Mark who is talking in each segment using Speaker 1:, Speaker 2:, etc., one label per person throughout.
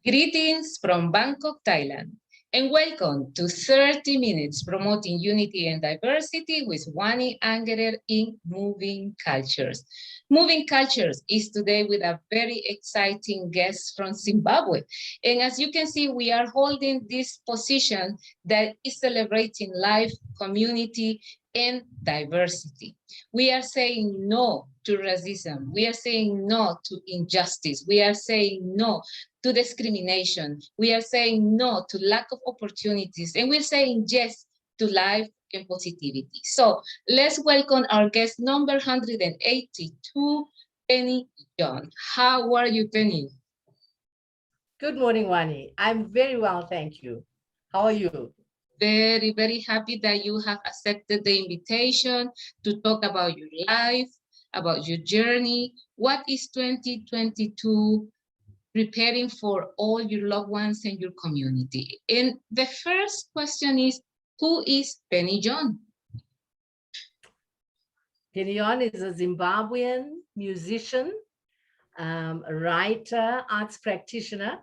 Speaker 1: Greetings from Bangkok, Thailand, and welcome to 30 Minutes Promoting Unity and Diversity with Wani Angerer in Moving Cultures. Moving Cultures is today with a very exciting guest from Zimbabwe. And as you can see, we are holding this position that is celebrating life, community, and diversity. We are saying no to racism. We are saying no to injustice. We are saying no to discrimination. We are saying no to lack of opportunities. And we're saying yes to life and positivity. So let's welcome our guest number 182, Penny Yon. How are you, Penny?
Speaker 2: Good morning, Wani. I'm very well, thank you. How are you?
Speaker 1: Very, very happy that you have accepted the invitation to talk about your life, about your journey. What is 2022 preparing for all your loved ones and your community? And the first question is, who is Penny Yon?
Speaker 2: Penny Yon is a Zimbabwean musician, writer, arts practitioner.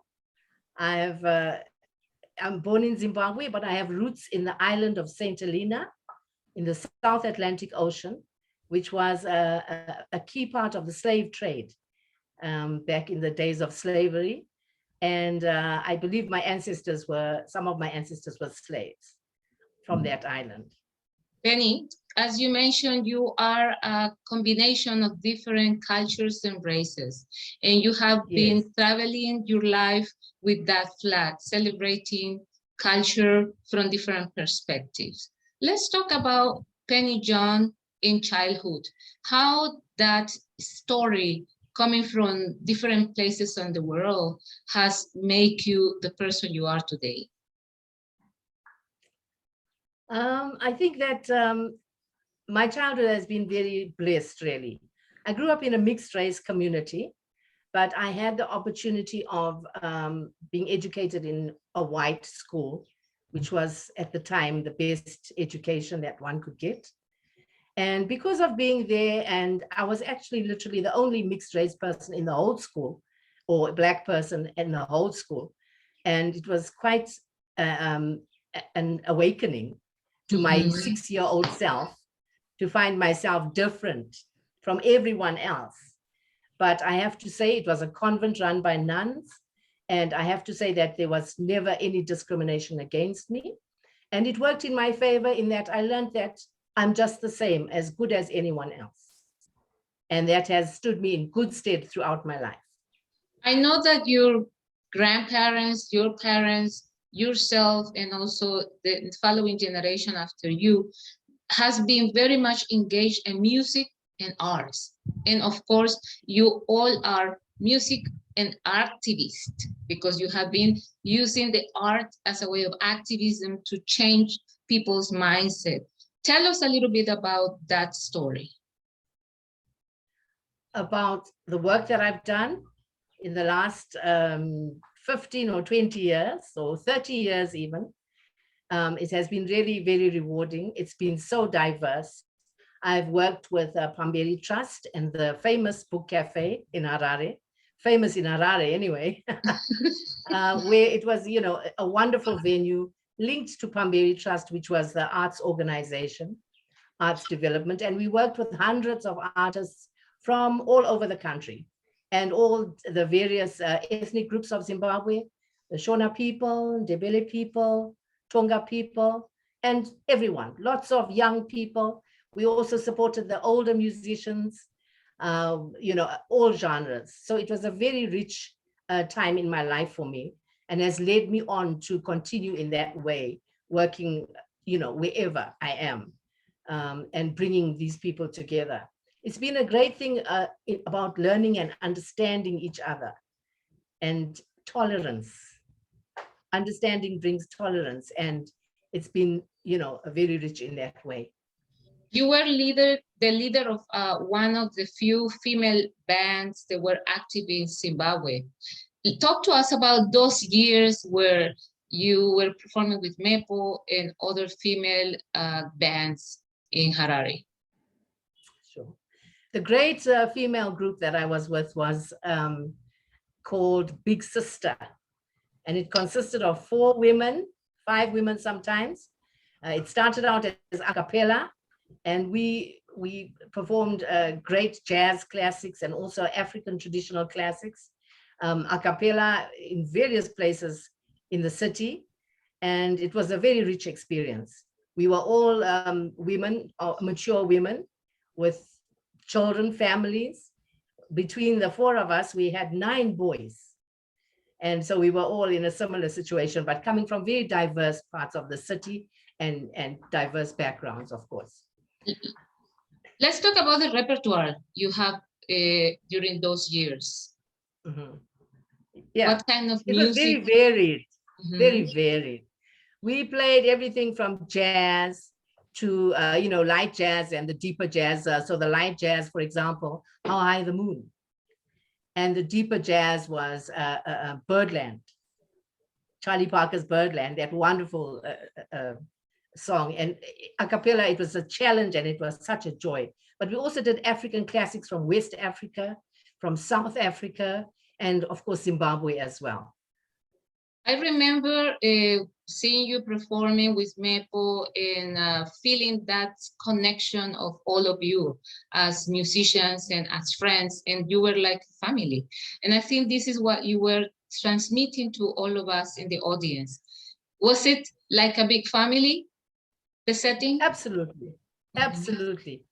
Speaker 2: I'm born in Zimbabwe, but I have roots in the island of St. Helena in the South Atlantic Ocean, which was a key part of the slave trade back in the days of slavery. And I believe some of my ancestors were slaves from that island.
Speaker 1: Penny, as you mentioned, you are a combination of different cultures and races, and you have been traveling your life with that flag, celebrating culture from different perspectives. Let's talk about Penny Yon in childhood, how that story coming from different places in the world has made you the person you are today.
Speaker 2: I think that my childhood has been very blessed, really. I grew up in a mixed race community, but I had the opportunity of being educated in a white school, which was at the time the best education that one could get. And because of being there, and I was actually literally the only mixed race person in the whole school, or Black person in the whole school. And it was quite an awakening to my 6-year-old self to find myself different from everyone else. But I have to say it was a convent run by nuns. And I have to say that there was never any discrimination against me. And it worked in my favor in that I learned that I'm just the same, as good as anyone else. And that has stood me in good stead throughout my life.
Speaker 1: I know that your grandparents, your parents, yourself, and also the following generation after you has been very much engaged in music and arts. And of course, you all are music and activists because you have been using the art as a way of activism to change people's mindset. Tell us a little bit about that story.
Speaker 2: About the work that I've done in the last 15 or 20 years, or 30 years even. It has been really very rewarding. It's been so diverse. I've worked with Pamberi Trust and the famous book Café in Harare, famous in Harare anyway, where it was, a wonderful venue linked to Pamberi Trust, which was the arts organization, arts development. And we worked with hundreds of artists from all over the country and all the various ethnic groups of Zimbabwe, the Shona people, Ndebele people, Tonga people, and everyone, lots of young people. We also supported the older musicians, all genres. So it was a very rich time in my life for me and has led me on to continue in that way, working, wherever I am and bringing these people together. It's been a great thing about learning and understanding each other and tolerance. Understanding brings tolerance, and it's been, very rich in that way.
Speaker 1: You were the leader of one of the few female bands that were active in Zimbabwe. Talk to us about those years where you were performing with Mhepo and other female bands in Harare.
Speaker 2: Sure. The great female group that I was with was called Big Sister. And it consisted of 4 women, 5 women sometimes. It started out as a cappella, and we performed great jazz classics and also African traditional classics, a cappella in various places in the city. And it was a very rich experience. We were all women, mature women with children, families. Between the 4 of us, we had 9 boys. And so we were all in a similar situation, but coming from very diverse parts of the city and diverse backgrounds, of course.
Speaker 1: Let's talk about the repertoire you have during those years.
Speaker 2: Mm-hmm. Yeah.
Speaker 1: What kind of
Speaker 2: music?
Speaker 1: It
Speaker 2: was very varied, very varied. We played everything from jazz to, light jazz and the deeper jazz. So the light jazz, for example, How High the Moon. And the deeper jazz was Birdland, Charlie Parker's Birdland, that wonderful song. And a cappella, it was a challenge and it was such a joy. But we also did African classics from West Africa, from South Africa, and of course, Zimbabwe as well.
Speaker 1: I remember seeing you performing with Mhepo and feeling that connection of all of you as musicians and as friends, and you were like family. And I think this is what you were transmitting to all of us in the audience. Was it like a big family, the setting?
Speaker 2: Absolutely, absolutely.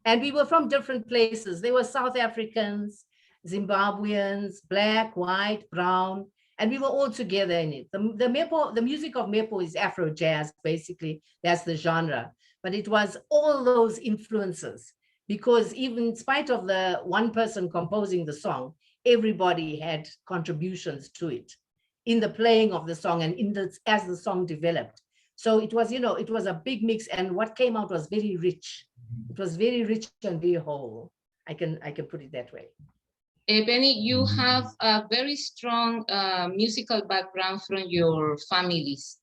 Speaker 2: And we were from different places. They were South Africans, Zimbabweans, black, white, brown, and we were all together in it. The music of Mhepo is afrojazz, basically. That's the genre. But it was all those influences, because even in spite of the one person composing the song, everybody had contributions to it in the playing of the song and as the song developed. So it was, it was a big mix, and what came out was very rich. It was very rich and very whole. I can put it that way.
Speaker 1: Penny, you have a very strong musical background from your family's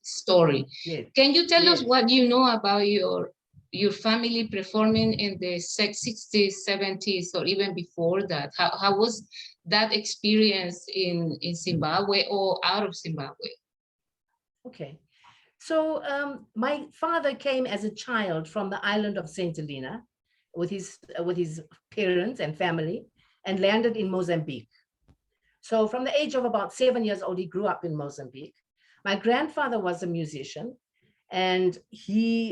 Speaker 1: story.
Speaker 2: Yes.
Speaker 1: Can you tell us what you know about your family performing in the 60s, 70s, or even before that? How was that experience in Zimbabwe or out of Zimbabwe?
Speaker 2: Okay. So my father came as a child from the island of St. Helena with his parents and family, and landed in Mozambique. So from the age of about 7 years old, he grew up in Mozambique. My grandfather was a musician, and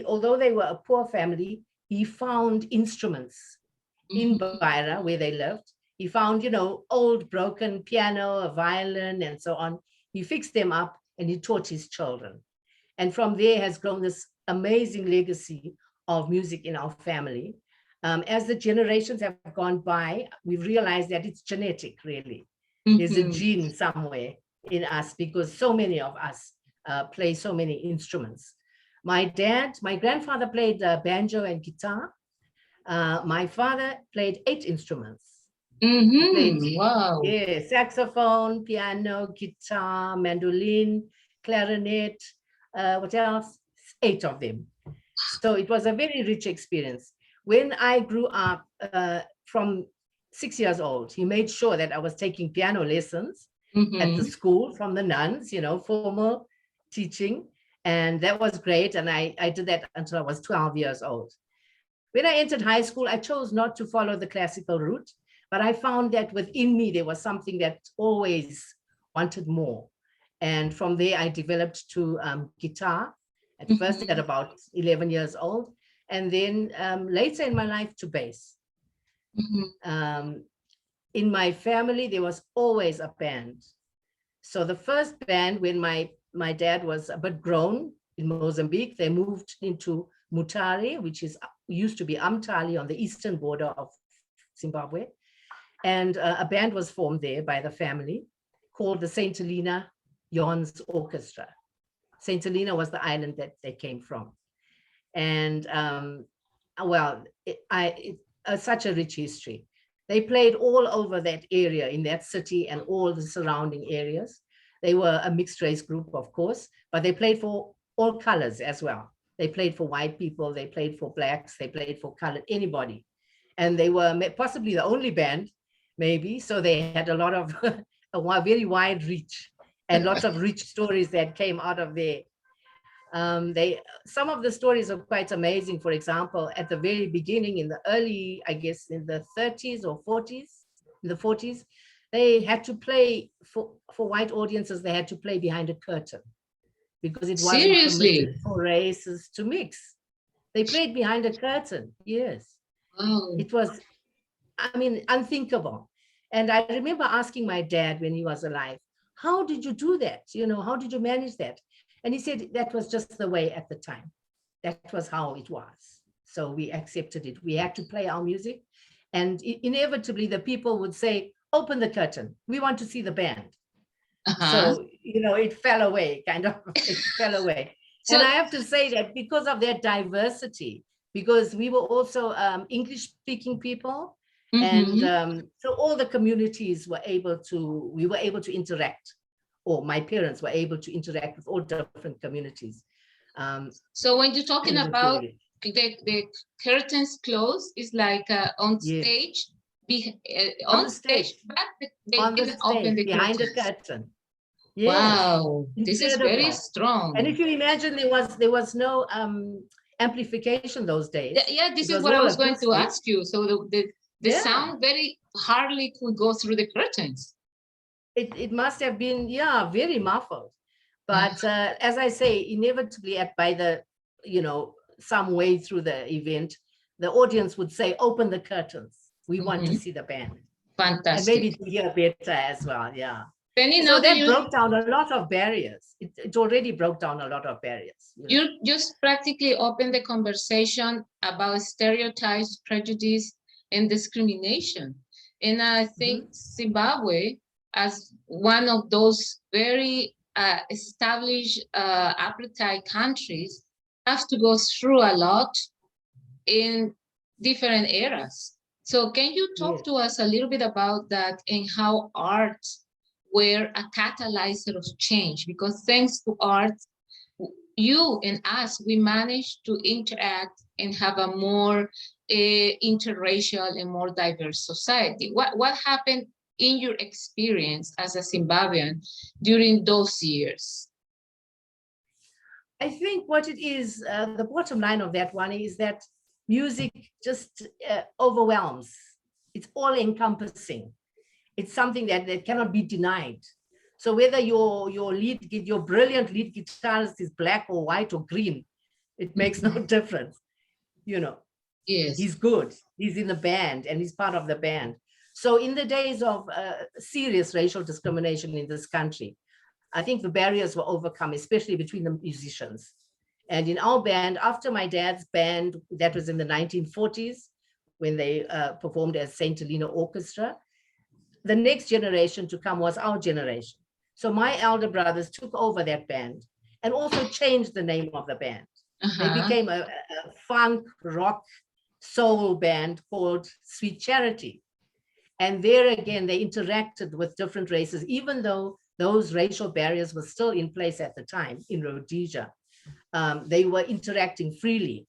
Speaker 2: although they were a poor family, he found instruments in Beira where they lived. He found, old broken piano, a violin, and so on. He fixed them up and he taught his children. And from there has grown this amazing legacy of music in our family. As the generations have gone by, we've realized that it's genetic, really. There's a gene somewhere in us, because so many of us play so many instruments. My grandfather played banjo and guitar. My father played 8 instruments.
Speaker 1: Wow.
Speaker 2: Yeah, saxophone, piano, guitar, mandolin, clarinet, what else? 8 of them. So it was a very rich experience. When I grew up from 6 years old, he made sure that I was taking piano lessons at the school from the nuns, formal teaching. And that was great. And I did that until I was 12 years old. When I entered high school, I chose not to follow the classical route, but I found that within me, there was something that always wanted more. And from there, I developed to guitar, at first at about 11 years old. And then later in my life to bass. In my family, there was always a band. So the first band, when my dad was a bit grown in Mozambique, they moved into Mutare, which used to be Umtali on the eastern border of Zimbabwe. And a band was formed there by the family called the St. Helena Yon's Orchestra. St. Helena was the island that they came from. And such a rich history. They played all over that area, in that city and all the surrounding areas. They were a mixed race group, of course, but they played for all colors as well. They played for white people, they played for blacks, they played for colored, anybody. And they were possibly the only band, maybe, so they had a lot of, a very wide reach. and lots of rich stories that came out of there. Some of the stories are quite amazing. For example, at the very beginning, in the early, I guess in the 30s or 40s, in the 40s, they had to play for white audiences. They had to play behind a curtain because it wasn't permitted for races to mix. They played behind a curtain. Yes, It was, I mean, unthinkable. And I remember asking my dad when he was alive, "How did you do that? You know, how did you manage that?" And he said that was just the way at the time. That was how it was. So we accepted it. We had to play our music. And inevitably, the people would say, "Open the curtain. We want to see the band." So, you know, it fell away, kind of, it fell away. So, and I have to say that because of their diversity, because we were also English-speaking people, and so all the communities were able to, we were able to interact, or my parents were able to interact with all different communities.
Speaker 1: So when you're talking about the curtains closed, it's like on stage, on stage, but they didn't open the
Speaker 2: behind
Speaker 1: curtains.
Speaker 2: The curtain. Yes.
Speaker 1: Wow, this is very strong.
Speaker 2: And if you imagine, there was no amplification those days.
Speaker 1: Yeah, this is what I was going to ask you. So the sound very hardly could go through the curtains.
Speaker 2: It must have been, yeah, very muffled. But as I say, inevitably by the, you know, some way through the event, the audience would say, "Open the curtains. We want to see the band."
Speaker 1: Fantastic.
Speaker 2: And maybe to hear better as well, yeah.
Speaker 1: Penny,
Speaker 2: so that broke down a lot of barriers. It already broke down a lot of barriers.
Speaker 1: You just practically opened the conversation about stereotypes, prejudice, and discrimination. And I think Zimbabwe, as one of those very established apartheid countries, have to go through a lot in different eras. So can you talk to us a little bit about that and how art were a catalyzer of change? Because thanks to art, you and us, we managed to interact and have a more interracial and more diverse society. What happened in your experience as a Zimbabwean during those years?
Speaker 2: I think what it is, the bottom line of that one is that music just overwhelms. It's all encompassing. It's something that cannot be denied. So whether your brilliant lead guitarist is black or white or green, it makes no difference. You know, he's good. He's in the band and he's part of the band. So in the days of serious racial discrimination in this country, I think the barriers were overcome, especially between the musicians. And in our band, after my dad's band, that was in the 1940s, when they performed as Saint Helena Orchestra, the next generation to come was our generation. So my elder brothers took over that band and also changed the name of the band. They became a funk, rock, soul band called Sweet Charity. And there again, they interacted with different races, even though those racial barriers were still in place at the time in Rhodesia. They were interacting freely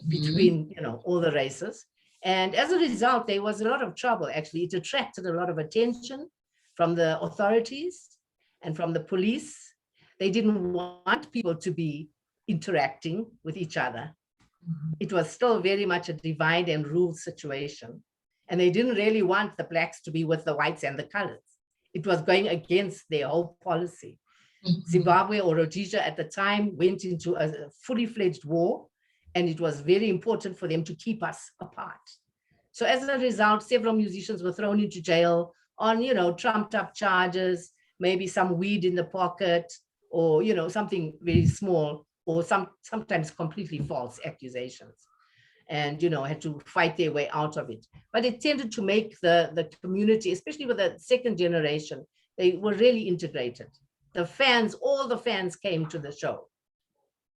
Speaker 2: between, you know, all the races. And as a result, there was a lot of trouble, actually. It attracted a lot of attention from the authorities and from the police. They didn't want people to be interacting with each other. It was still very much a divide and rule situation. And they didn't really want the blacks to be with the whites and the colors. It was going against their whole policy. Zimbabwe or Rhodesia at the time went into a fully fledged war, and it was very important for them to keep us apart. So as a result, several musicians were thrown into jail on, you know, trumped up charges, maybe some weed in the pocket, or, you know, something very small, or sometimes completely false accusations. And, you know, had to fight their way out of it. But it tended to make the community, especially with the second generation, they were really integrated. The fans, all the fans came to the show.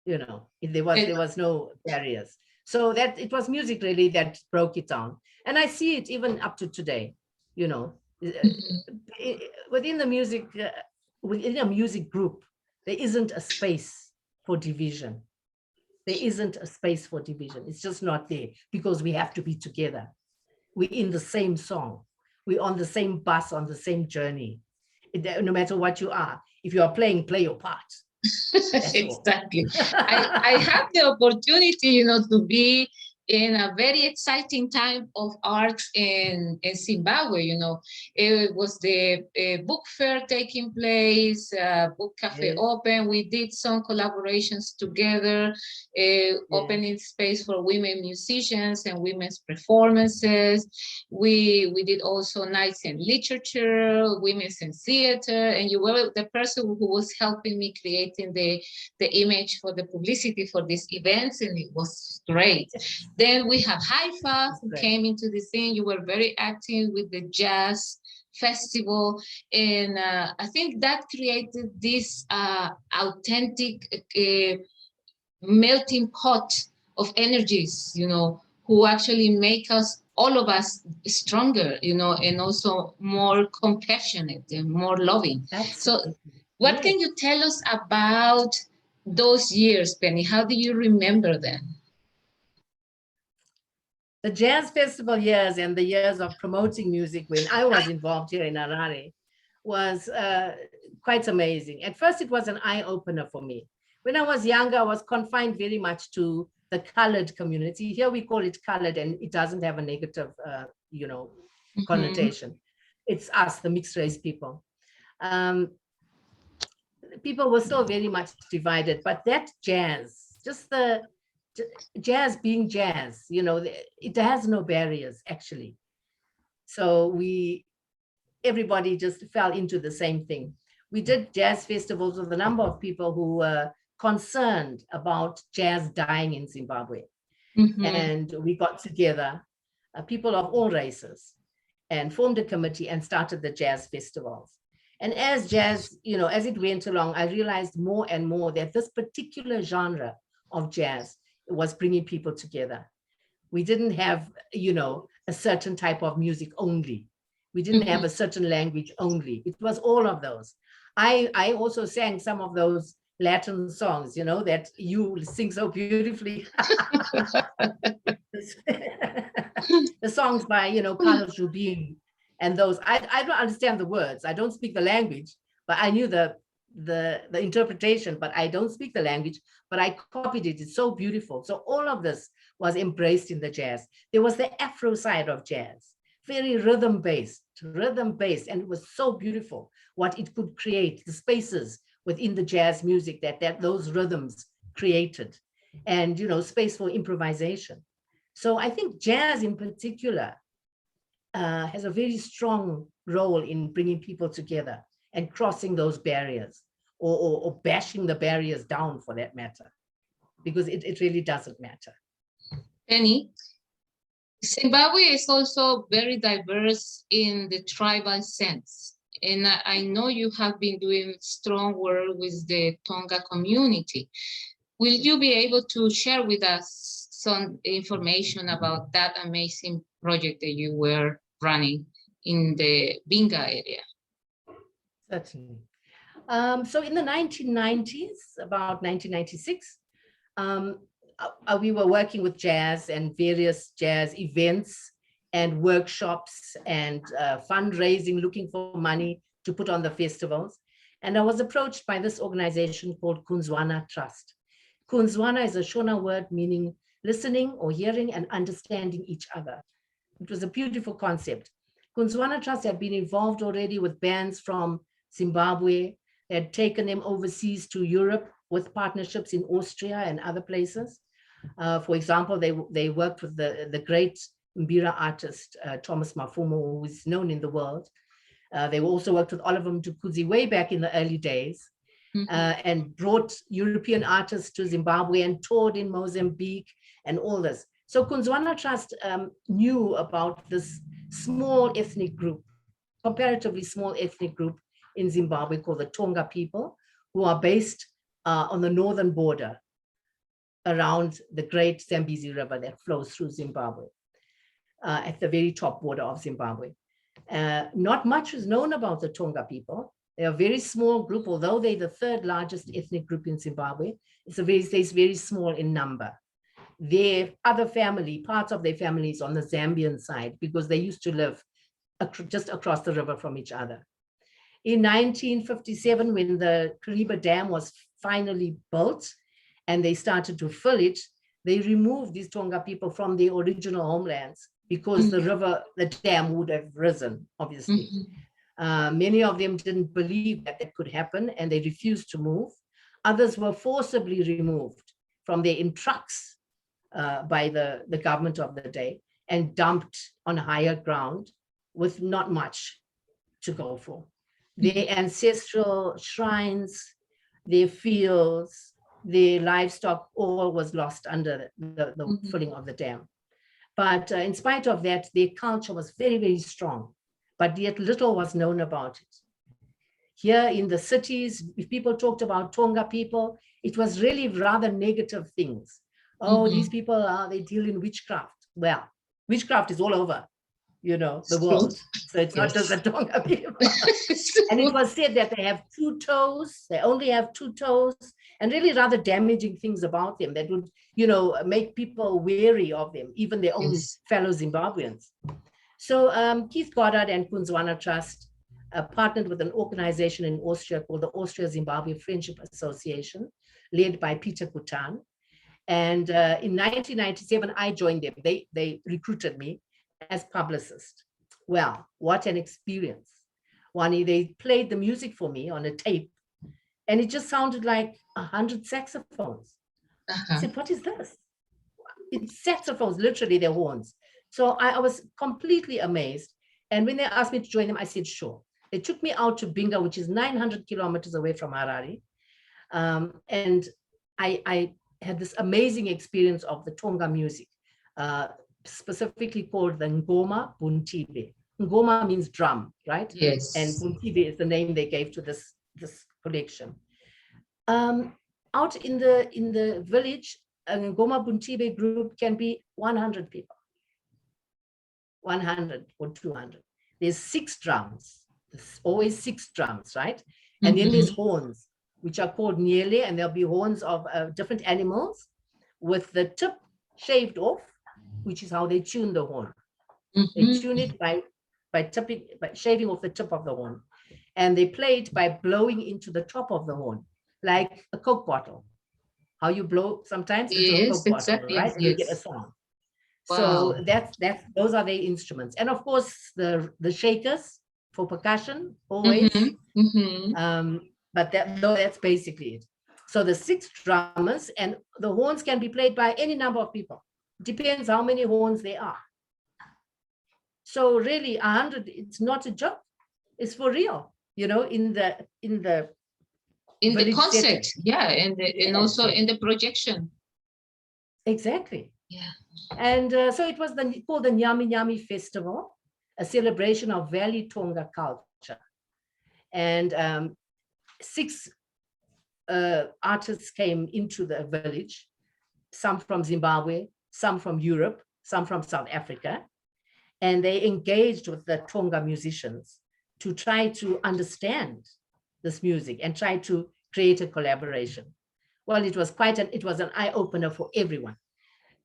Speaker 2: You know, there was no barriers. So that it was music really that broke it down. And I see it even up to today, you know, within a music group, there isn't a space for division. There isn't a space for division. It's just not there because we have to be together. We're in the same song. We're on the same bus, on the same journey. No matter what you are. If you are playing, play your part.
Speaker 1: Exactly. I have the opportunity, you know, to be in a very exciting time of arts in Zimbabwe. You know, it was the book fair taking place, book cafe open. We did some collaborations together, opening space for women musicians and women's performances. We did also nights in literature, women's in theater, and you were the person who was helping me creating the image for the publicity for these events, and it was great. Then we have Haifa, who came into the scene. You were very active with the jazz festival, and I think that created this authentic melting pot of energies, you know, who actually make us, all of us, stronger, you know, and also more compassionate and more loving. Absolutely. So what can you tell us about those years, Penny? How do you remember them?
Speaker 2: The jazz festival years and the years of promoting music when I was involved here in Harare was quite amazing. At first, it was an eye-opener for me. When I was younger, I was confined very much to the colored community. Here we call it colored, and it doesn't have a negative, you know, connotation. It's us, the mixed race people. People were still very much divided, but that jazz, just the jazz being jazz, you know, it has no barriers actually. So everybody just fell into the same thing. We did jazz festivals with a number of people who were concerned about jazz dying in Zimbabwe. And we got together, people of all races, and formed a committee and started the jazz festivals. And as jazz, you know, as it went along, I realized more and more that this particular genre of jazz was bringing people together. We didn't have, you know, a certain type of music only. We didn't have a certain language only. It was all of those. I also sang some of those Latin songs, you know, that you sing so beautifully. The songs by, you know, Carlos Jobim and those. I don't understand the words. I don't speak the language, but I knew the interpretation, but I don't speak the language, but I copied it. It's so beautiful. So all of this was embraced in the jazz. There was the Afro side of jazz, very rhythm-based, and it was so beautiful what it could create, the spaces within the jazz music that those rhythms created, and, you know, space for improvisation. So I think jazz in particular has a very strong role in bringing people together and crossing those barriers, or bashing the barriers down for that matter, because it really doesn't matter.
Speaker 1: Penny, Zimbabwe is also very diverse in the tribal sense. And I know you have been doing strong work with the Tonga community. Will you be able to share with us some information about that amazing project that you were running in the Binga area?
Speaker 2: Certainly. So in the 1990s, about 1996, we were working with jazz and various jazz events and workshops and fundraising, looking for money to put on the festivals. And I was approached by this organization called Kunzwana Trust. Kunzwana is a Shona word meaning listening or hearing and understanding each other. It was a beautiful concept. Kunzwana Trust had been involved already with bands from Zimbabwe. They had taken them overseas to Europe with partnerships in Austria and other places. For example, they worked with the great Mbira artist, Thomas Mafumo, who is known in the world. They also worked with Oliver Mtukudzi way back in the early days, and brought European artists to Zimbabwe and toured in Mozambique and all this. So Kunzwana Trust knew about this small ethnic group, comparatively small ethnic group in Zimbabwe called the Tonga people, who are based on the northern border around the great Zambezi River that flows through Zimbabwe, at the very top border of Zimbabwe. Not much is known about the Tonga people. They're a very small group, although they're the third largest ethnic group in Zimbabwe. It's very small in number. Their other family, parts of their families on the Zambian side, because they used to live just across the river from each other. In 1957, when the Kariba Dam was finally built and they started to fill it, they removed these Tonga people from their original homelands because the river, the dam would have risen, obviously. Many of them didn't believe that that could happen and they refused to move. Others were forcibly removed from there in trucks by the government of the day and dumped on higher ground with not much to go for. Their ancestral shrines, their fields, their livestock, all was lost under the filling of the dam. But in spite of that, their culture was very, very strong, but yet little was known about it. Here in the cities, if people talked about Tonga people, it was really rather negative things. Oh, these people, they deal in witchcraft. Well, witchcraft is all over, you know, the world. So it's not just the Tonga people. And it was said that they have 2 toes, they only have 2 toes, and really rather damaging things about them that would, you know, make people wary of them, even their own fellow Zimbabweans. So Keith Goddard and Kunzwana Trust partnered with an organization in Austria called the Austria-Zimbabwe Friendship Association, led by Peter Kutan. And in 1997, I joined them. They recruited me as publicist. Well, what an experience. They played the music for me on a tape, and it just sounded like 100 saxophones. I said, what is this? It's saxophones, literally their horns. So I was completely amazed. And when they asked me to join them, I said, sure. They took me out to Binga, which is 900 kilometers away from Harare. And I had this amazing experience of the Tonga music, specifically called the Ngoma Buntibe. Ngoma means drum, right?
Speaker 1: Yes.
Speaker 2: And Buntibe is the name they gave to this collection. Out in the village, a Ngoma Buntibe group can be 100 people, 100 or 200. There's 6 drums. There's always 6 drums, right? And then there's horns, which are called nyele, and there'll be horns of different animals with the tip shaved off, which is how they tune the horn. They tune it by shaving off the tip of the horn. And they play it by blowing into the top of the horn, like a Coke bottle. How you blow sometimes into a Coke bottle, right? And you get a song. Wow. So those are their instruments. And of course, the shakers for percussion, always. But that's basically it. So the 6 drummers, and the horns can be played by any number of people. Depends how many horns there are. So really 100, it's not a joke. It's for real, you know, in the
Speaker 1: concept,
Speaker 2: setting.
Speaker 1: Yeah, and also in the projection.
Speaker 2: Exactly.
Speaker 1: Yeah.
Speaker 2: And so it was called the Nyami Nyami Festival, a celebration of Valley Tonga culture. And 6 artists came into the village, some from Zimbabwe, some from Europe, some from South Africa. And they engaged with the Tonga musicians to try to understand this music and try to create a collaboration. Well, it was an eye-opener for everyone.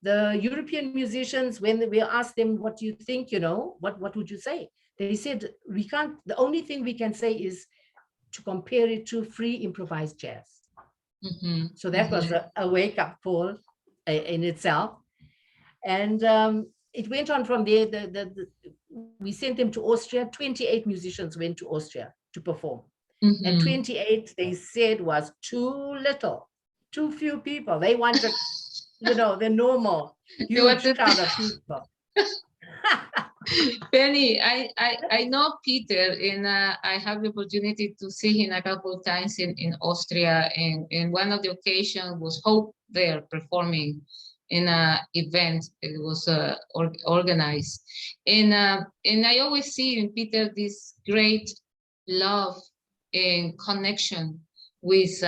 Speaker 2: The European musicians, when we asked them, what do you think, you know, what would you say? They said, the only thing we can say is to compare it to free improvised jazz. So that was a wake-up call in itself. And it went on from there. We sent them to Austria. 28 musicians went to Austria to perform. And 28, they said, was too little, too few people. They wanted, you know, the normal huge crowd of people.
Speaker 1: Penny, I know Peter, and I have the opportunity to see him a couple of times in Austria, and one of the occasions was Hope there performing in an event. It was organized, and I always see in Peter this great love and connection with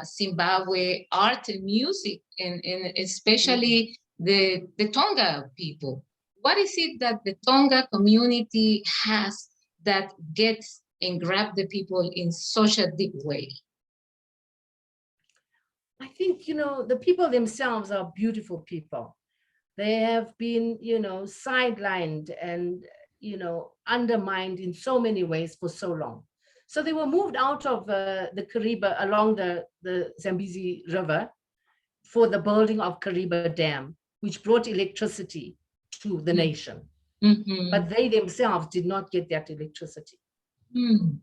Speaker 1: Zimbabwe art and music, and especially the Tonga people. What is it that the Tonga community has that gets and grabs the people in such a deep way?
Speaker 2: I think, you know, the people themselves are beautiful people. They have been, you know, sidelined and, you know, undermined in so many ways for so long. So they were moved out of the Kariba along the Zambezi River for the building of Kariba Dam, which brought electricity to the nation. But they themselves did not get that electricity.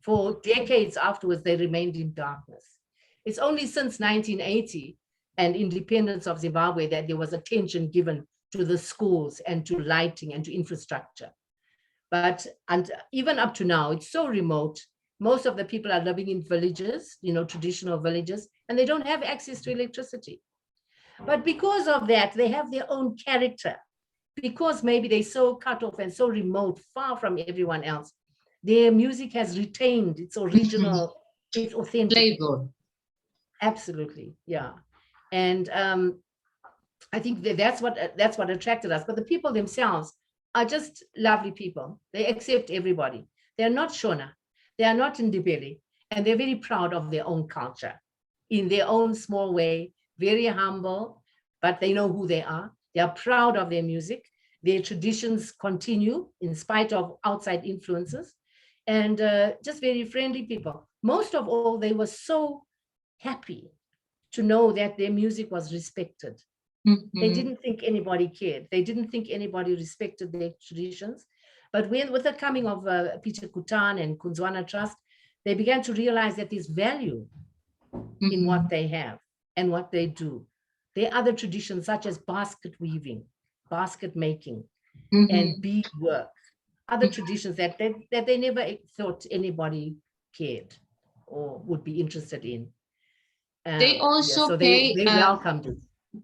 Speaker 2: For decades afterwards, they remained in darkness. It's only since 1980 and independence of Zimbabwe that there was attention given to the schools and to lighting and to infrastructure. But even up to now, it's so remote. Most of the people are living in villages, traditional villages, and they don't have access to electricity. But because of that, they have their own character. Because maybe they're so cut off and so remote, far from everyone else, their music has retained its original, its authentic
Speaker 1: flavor.
Speaker 2: Absolutely, yeah. And I think that's what attracted us. But the people themselves are just lovely people. They accept everybody. They're not Shona. They are not Ndebele. And they're very proud of their own culture in their own small way, very humble, but they know who they are. They are proud of their music. Their traditions continue in spite of outside influences, and just very friendly people. Most of all, they were so happy to know that their music was respected. They didn't think anybody cared. They didn't think anybody respected their traditions. But with the coming of Peter Kutan and Kunzwana Trust, they began to realize that there's value in what they have and what they do. There are other traditions such as basket weaving, basket making, and bead work, other traditions that they never thought anybody cared or would be interested in.
Speaker 1: They also
Speaker 2: so they welcomed it.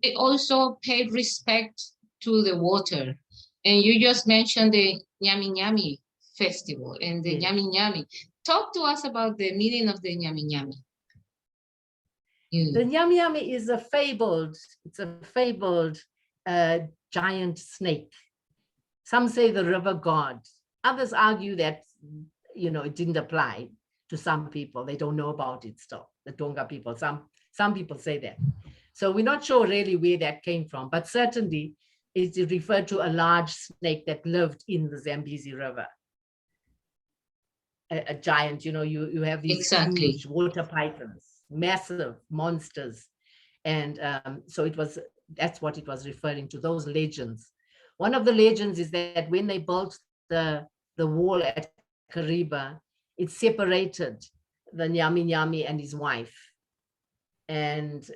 Speaker 1: They also paid respect to the water. And you just mentioned the Nyami Nyami festival and the Nyami Nyami. Talk to us about the meaning of the Nyami Nyami.
Speaker 2: The Nyami Nyami is a fabled giant snake. Some say the river god. Others argue that, it didn't apply to some people. They don't know about it still, the Tonga people. Some people say that. So we're not sure really where that came from, but certainly it referred to a large snake that lived in the Zambezi River. A giant, you have these huge water pythons, massive monsters. And so that's what it was referring to, those legends. One of the legends is that when they built the wall at Kariba, it separated the Nyami Nyami and his wife. And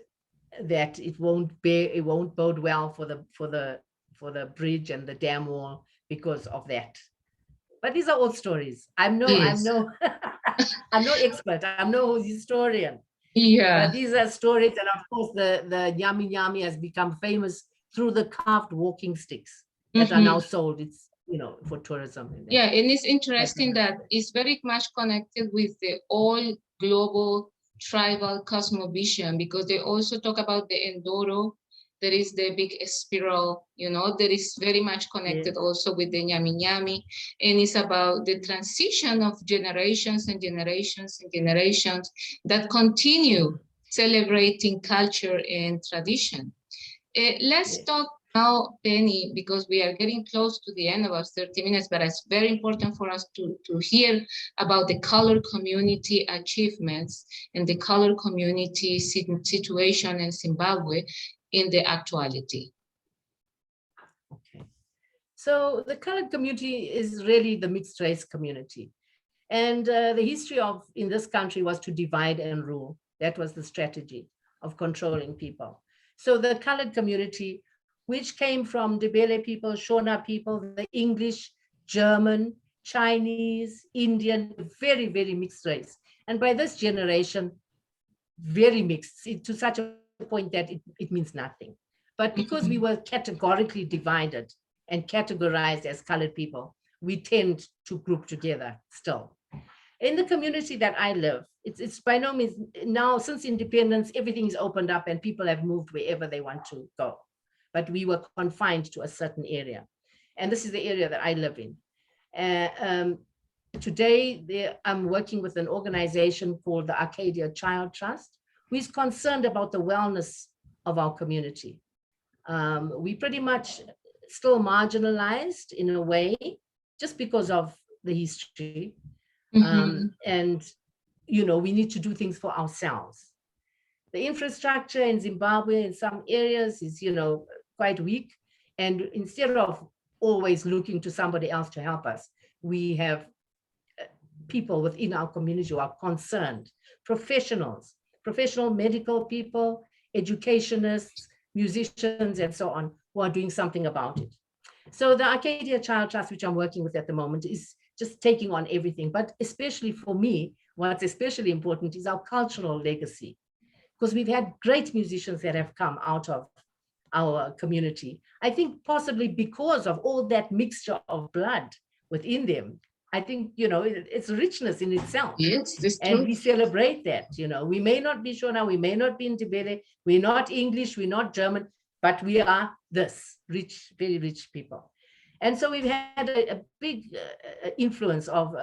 Speaker 2: that it won't bode well for the bridge and the dam wall because of that. But these are old stories. I'm no expert. I'm no historian.
Speaker 1: Yeah.
Speaker 2: But these are stories, and of course the Nyami Nyami has become famous through the carved walking sticks that are now sold. It's for tourism.
Speaker 1: Yeah, and it's interesting that it's very much connected with the all global tribal cosmovision, because they also talk about the Endoro. There is the big spiral, that is very much connected also with the Nyami Nyami. And it's about the transition of generations and generations and generations that continue celebrating culture and tradition. Let's talk now, Penny, because we are getting close to the end of our 30 minutes, but it's very important for us to hear about the color community achievements and the color community situation in Zimbabwe in the actuality.
Speaker 2: Okay. So the colored community is really the mixed race community. And the history in this country was to divide and rule. That was the strategy of controlling people. So the colored community, which came from Ndebele people, Shona people, the English, German, Chinese, Indian, very, very mixed race. And by this generation, very mixed, to such a point that it means nothing. But because we were categorically divided and categorized as colored people, we tend to group together still. In the community that I live, it's by no means, now since independence, everything is opened up and people have moved wherever they want to go. But we were confined to a certain area. And this is the area that I live in. Today, I'm working with an organization called the Arcadia Child Trust, who is concerned about the wellness of our community. We pretty much still marginalized in a way, just because of the history. And you know, we need to do things for ourselves. The infrastructure in Zimbabwe in some areas is, you know, quite weak. And instead of always looking to somebody else to help us, we have people within our community who are concerned, professionals, professional medical people, educationists, musicians, and so on, who are doing something about it. So the Arcadia Child Trust, which I'm working with at the moment, is just taking on everything. But especially for me, what's especially important is our cultural legacy, because we've had great musicians that have come out of our community. I think possibly because of all that mixture of blood within them. I think, you know, it's richness in itself.
Speaker 1: Yes, this
Speaker 2: and
Speaker 1: true.
Speaker 2: we celebrate that. You know, we may not be Shona, we may not be in Ndebele, we're not English, we're not German, but we are this rich, very rich people. And so we've had a big influence of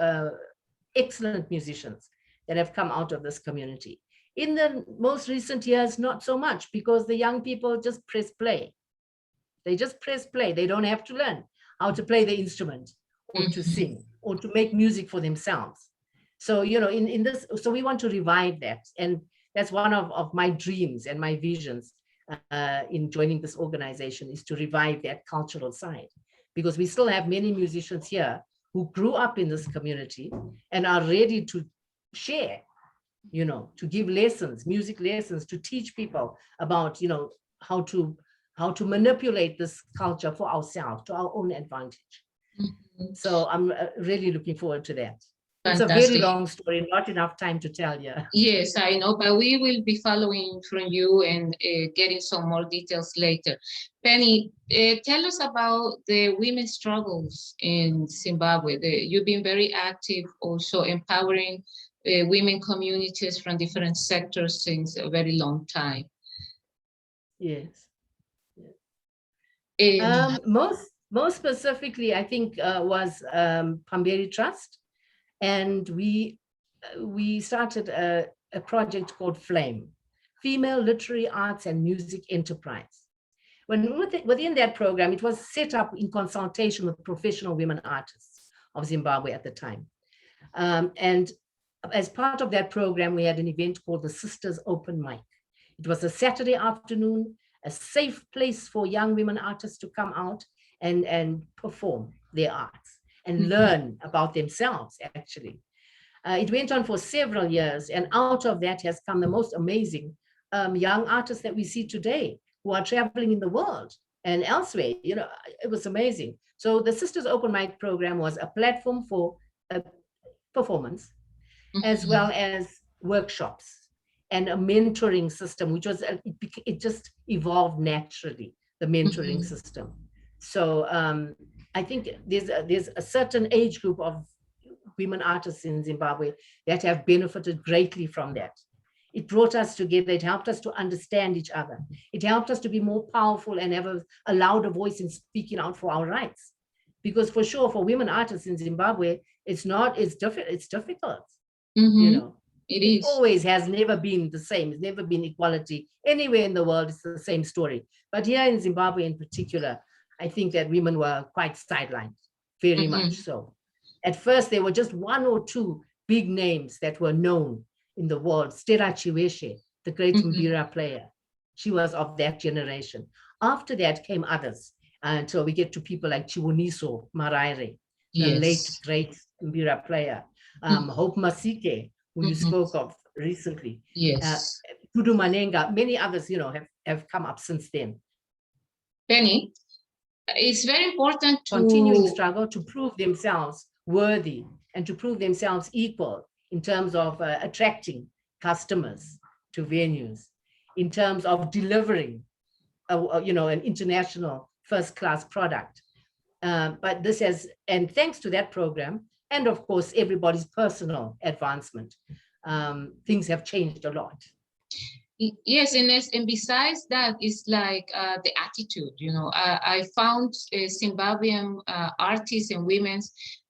Speaker 2: excellent musicians that have come out of this community. In the most recent years, not so much, because the young people just press play. They just press play. They don't have to learn how to play the instrument or to sing or to make music for themselves. So, you know, in this, so we want to revive that. And that's one of my dreams and my visions in joining this organization, is to revive that cultural side. Because we still have many musicians here who grew up in this community and are ready to share, you know, to give lessons, music lessons, to teach people about, you know, how to manipulate this culture for ourselves, to our own advantage. So I'm really looking forward to that. It's a very long story, not enough time to tell you.
Speaker 1: Yes, I know, but we will be following from you and getting some more details later. Penny, tell us about the women's struggles in Zimbabwe. You've been very active, also empowering women communities from different sectors since a very long time.
Speaker 2: Yes. Most specifically, I think, was Pamberi Trust. And we started a project called FLAME, Female Literary Arts and Music Enterprise. Within that program, it was set up in consultation with professional women artists of Zimbabwe at the time. And as part of that program, we had an event called the Sisters Open Mic. It was a Saturday afternoon, a safe place for young women artists to come out and perform their arts and learn about themselves, actually. It went on for several years, and out of that has come the most amazing young artists that we see today, who are traveling in the world and elsewhere. You know, it was amazing. So the Sisters Open Mic program was a platform for performance, as well as workshops and a mentoring system, which was, it just evolved naturally, the mentoring system. So I think there's a certain age group of women artists in Zimbabwe that have benefited greatly from that. It brought us together. It helped us to understand each other. It helped us to be more powerful and have a louder voice in speaking out for our rights. Because for sure, for women artists in Zimbabwe, it's difficult. You know, it always has never been the same. It's never been equality. Anywhere in the world, it's the same story. But here in Zimbabwe in particular, I think that women were quite sidelined, very much so. At first, there were just one or two big names that were known in the world. Stella Chiweshe, the great mbira player. She was of that generation. After that came others. Until we get to people like Chiwoniso Maraire, the late, great mbira player. Hope Masike, who you spoke of recently. Tudu Manenga, many others, you know, have come up since then.
Speaker 1: Penny, it's very important to
Speaker 2: continuing struggle to prove themselves worthy and to prove themselves equal in terms of attracting customers to venues, in terms of delivering, you know, an international first-class product. But this has, and thanks to that program, and of course everybody's personal advancement, things have changed a lot.
Speaker 1: Yes, and besides that, it's like the attitude, you know. I found Zimbabwean artists and women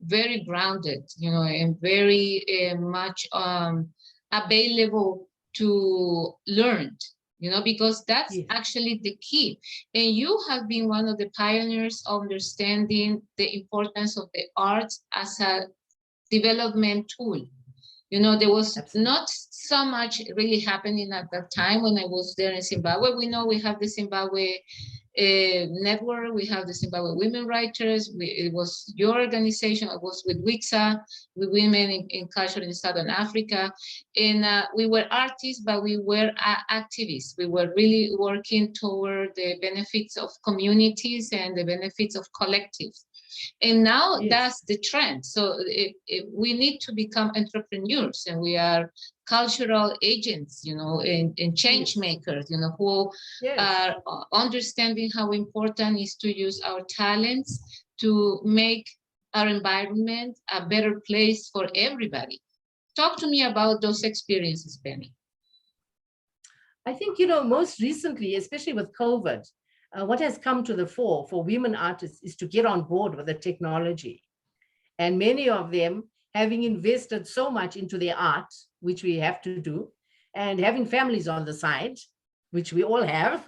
Speaker 1: very grounded, you know, and very much available to learn, you know, because that's actually the key. And you have been one of the pioneers of understanding the importance of the arts as a development tool. You know, there was
Speaker 2: Absolutely.
Speaker 1: not so much really happening at that time when I was there in Zimbabwe. We know we have the Zimbabwe network, we have the Zimbabwe Women Writers, it was your organization, I was with WIXA, with Women in Culture in Southern Africa, and we were artists, but we were activists. We were really working toward the benefits of communities and the benefits of collectives. And now
Speaker 2: Yes.
Speaker 1: that's the trend. So we need to become entrepreneurs, and we are cultural agents, you know, and change makers, you know, who are understanding how important is to use our talents to make our environment a better place for everybody. Talk to me about those experiences, Penny.
Speaker 2: I think, you know, most recently, especially with COVID, what has come to the fore for women artists is to get on board with the technology. And many of them, having invested so much into their art, which we have to do, and having families on the side, which we all have,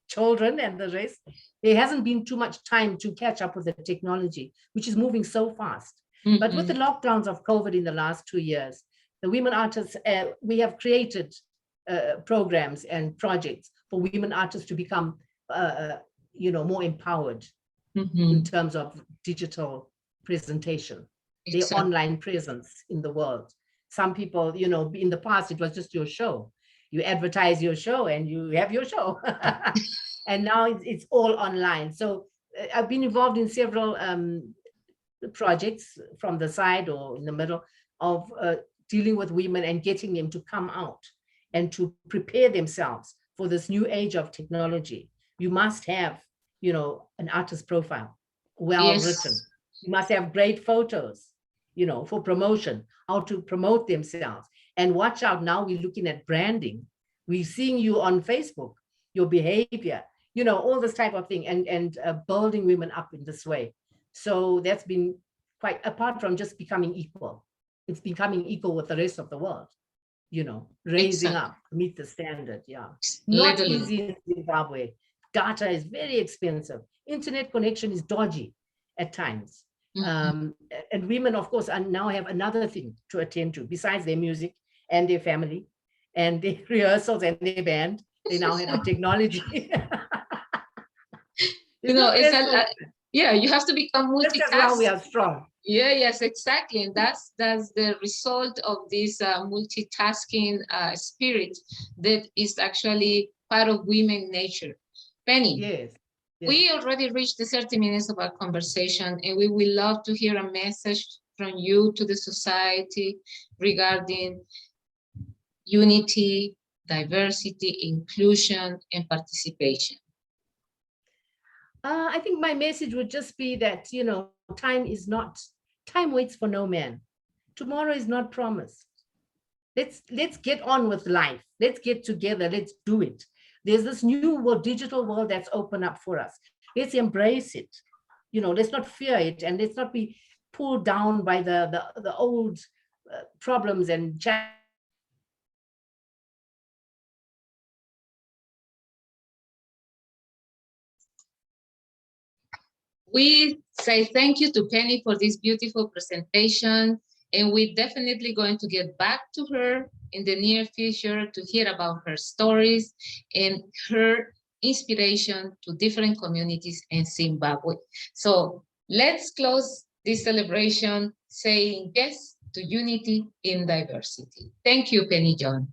Speaker 2: children and the rest, there hasn't been too much time to catch up with the technology, which is moving so fast. Mm-hmm. But with the lockdowns of COVID in the last 2 years, the women artists, we have created programs and projects for women artists to become you know, more empowered in terms of digital presentation, their online presence in the world. Some people, you know, in the past, it was just your show. You advertise your show and you have your show. And now it's all online. So I've been involved in several projects from the side or in the middle of dealing with women and getting them to come out and to prepare themselves for this new age of technology. You must have, you know, an artist profile, well written. You must have great photos, you know, for promotion, how to promote themselves. And watch out, now we're looking at branding. We're seeing you on Facebook, your behavior, you know, all this type of thing, and building women up in this way. So that's been quite, apart from just becoming equal, it's becoming equal with the rest of the world, you know, raising up, meet the standard. Yeah. Not easy in Zimbabwe. Data is very expensive. Internet connection is dodgy at times. And women, of course, now have another thing to attend to besides their music and their family and their rehearsals and their band. They now have the technology.
Speaker 1: You know, it's yeah, you have to become multitasking.
Speaker 2: That's how we are strong.
Speaker 1: Yeah, yes, exactly. And that's the result of this multitasking spirit that is actually part of women nature. Penny,
Speaker 2: yes.
Speaker 1: We already reached the 30 minutes of our conversation, and we will love to hear a message from you to the society regarding unity, diversity, inclusion, and participation.
Speaker 2: I think my message would just be that, you know, time waits for no man. Tomorrow is not promised. Let's get on with life. Let's get together. Let's do it. There's this new world, digital world that's opened up for us. Let's embrace it. You know, let's not fear it, and let's not be pulled down by the old problems and challenges.
Speaker 1: We say thank you to Penny for this beautiful presentation, and we're definitely going to get back to her in the near future to hear about her stories and her inspiration to different communities in Zimbabwe. So let's close this celebration saying yes to unity in diversity. Thank you, Penny Yon.